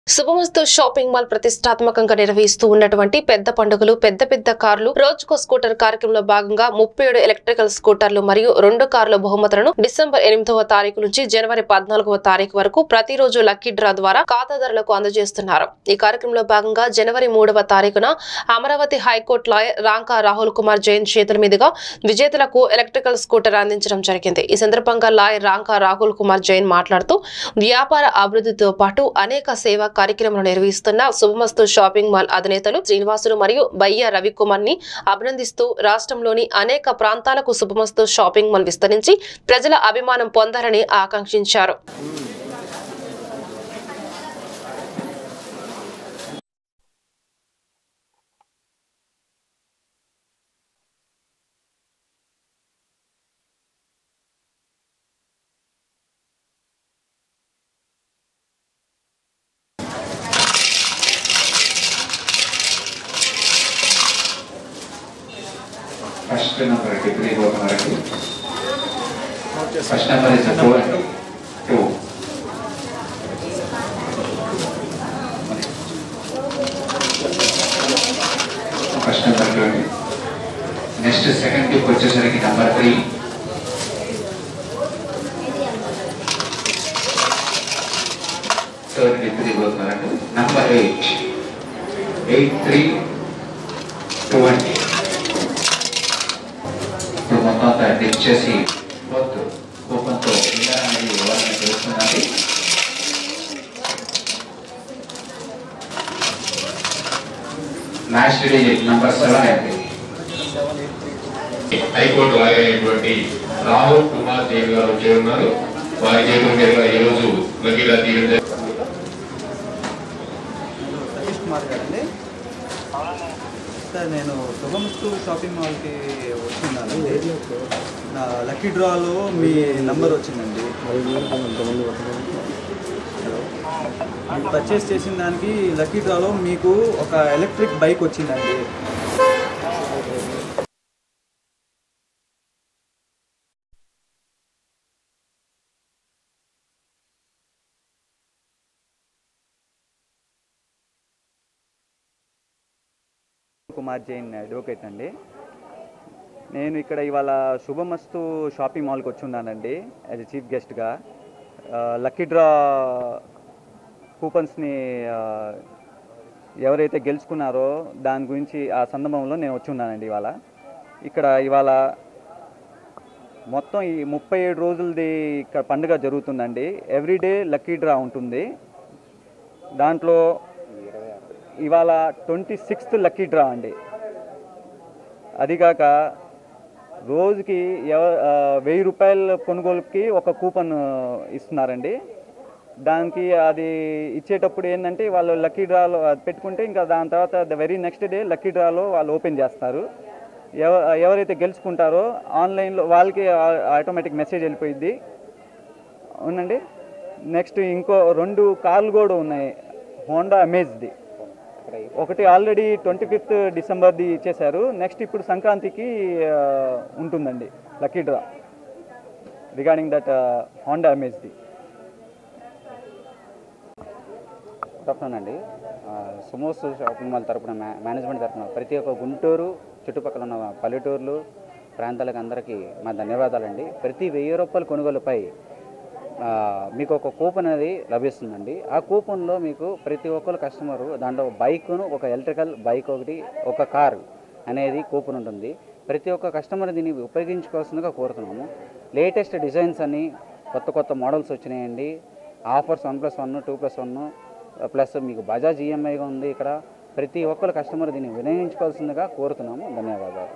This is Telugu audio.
శుభమస్తు షాపింగ్ మాల్ ప్రతిష్టాత్మకంగా నిర్వహిస్తూ ఉన్నటువంటి పెద్ద పండుగలు పెద్ద కార్లు రోజుకో స్కూటర్ కార్యక్రమంలో భాగంగా 37 ఎలక్ట్రికల్ స్కూటర్లు మరియు 2 కార్ల బహుమతులను డిసెంబర్ 8వ తారీఖు నుంచి జనవరి 14వ తారీఖు వరకు ప్రతిరోజు లక్కీ డ్రా ద్వారా ఖాతాదారులకు అందజేస్తున్నారు. ఈ కార్యక్రమంలో భాగంగా జనవరి 3వ తారీఖున అమరావతి హైకోర్టు లాయర్ రాంకా రాహుల్ కుమార్ జైన్ చేతుల మీదుగా విజేతలకు ఎలక్ట్రికల్ స్కూటర్ అందించడం జరిగింది. ఈ సందర్భంగా లాయర్ రాంకా రాహుల్ కుమార్ జైన్ మాట్లాడుతూ వ్యాపార అభివృద్ధితో పాటు అనేక సేవా కార్యక్రమాలు నిర్వహిస్తున్న శుభమస్తు షాపింగ్ మాల్ అధినేతలు శ్రీనివాసులు మరియు బయ్య రవికుమార్ ని అభినందిస్తూ రాష్ట్రంలోని అనేక ప్రాంతాలకు శుభమస్తు షాపింగ్ మాల్ విస్తరించి ప్రజల అభిమానం పొందాలని ఆకాంక్షించారు. First number degree work Marathi. First number is 2 and 2. First number 20. Next second tip వచ్చేసరికి number 3. Third degree work Marathi. Number 8. 8320. మొత్తం డిప్ చేసి ఫోర్త్ కూపన్తో విన్నర్ అనేది ఎవరైనా తెలుస్తున్నది. మ్యాచ్ డిజిట్ నంబర్ 7 అండి. హైకోర్టు లాయర్ అయినటువంటి రాహుల్ కుమార్ జైన్ గారు వచ్చి ఉన్నారు. వారి చేతుల మీదుగా ఈ రోజు లక్కీగా తీయడం. సార్, నేను శుభమస్తు షాపింగ్ మాల్కి వచ్చిన్నాను. నా లక్కీ డ్రాలో మీ నంబర్ వచ్చిందండి. మీరు పర్చేస్ చేసిన దానికి లక్కీ డ్రాలో మీకు ఒక ఎలక్ట్రిక్ బైక్ వచ్చిందండి. కుమార్ జైన్ అడ్వకేట్ అండి. నేను ఇక్కడ ఇవాళ శుభమస్తు షాపింగ్ మాల్కి వచ్చి ఉన్నానండి యాజ్ ఎ చీఫ్ గెస్ట్గా. లక్కీ డ్రా కూపన్స్ని ఎవరైతే గెలుచుకున్నారో దాని గురించి ఆ సందర్భంలో నేను వచ్చి ఉన్నానండి. ఇవాళ మొత్తం ఈ 37 రోజులది ఇక్కడ పండుగ జరుగుతుందండి. ఎవ్రీడే లక్కీ డ్రా ఉంటుంది. దాంట్లో ఇవాళ 26th లక్కీ డ్రా అండి. అదిగాక రోజుకి 1000 రూపాయల కొనుగోలుకి ఒక కూపన్ ఇస్తున్నారండి. దానికి అది ఇచ్చేటప్పుడు ఏంటంటే వాళ్ళు లక్కీ డ్రాలో అది పెట్టుకుంటే ఇంకా దాని తర్వాత the very next day lucky డ్రాలో వాళ్ళు ఓపెన్ చేస్తారు. ఎవరైతే గెలుచుకుంటారో ఆన్లైన్లో వాళ్ళకి ఆటోమేటిక్ మెసేజ్ వెళ్ళిపోయింది అవునండి. నెక్స్ట్ ఇంకో 2 కార్లు కూడా ఉన్నాయి హోండా అమేజ్ది. ఒకటి ఆల్రెడీ 25th డిసెంబర్ది ఇచ్చేశారు. నెక్స్ట్ ఇప్పుడు సంక్రాంతికి ఉంటుందండి lucky draw regarding that Honda అమేజ్ది. అండి సుమోస్ షాపింగ్ మాల్ తరపున మేనేజ్మెంట్ తరపున ప్రతి ఒక్క గుంటూరు చుట్టుపక్కల ఉన్న పల్లెటూర్లు ప్రాంతాలకు అందరికీ మా ధన్యవాదాలండి. ప్రతి 1000 రూపాయల కొనుగోలుపై మీకు ఒక కూపన్ అనేది లభిస్తుందండి. ఆ కూపన్లో మీకు ప్రతి ఒక్కరు కస్టమరు దాంట్లో బైకును ఒక ఎలక్ట్రికల్ బైక్ ఒకటి ఒక కార్ అనేది కూపన్ ఉంటుంది. ప్రతి ఒక్క కస్టమర్ దీన్ని ఉపయోగించుకోవాల్సిందిగా కోరుతున్నాము. లేటెస్ట్ డిజైన్స్ అని కొత్త మోడల్స్ వచ్చినాయండి. ఆఫర్స్ 1+1 2+1 ప్లస్ మీకు బజాజ్ ఈఎంఐగా ఉంది. ఇక్కడ ప్రతి ఒక్కరు కస్టమర్ దీన్ని వినియోగించుకోవాల్సిందిగా కోరుతున్నాము. ధన్యవాదాలు.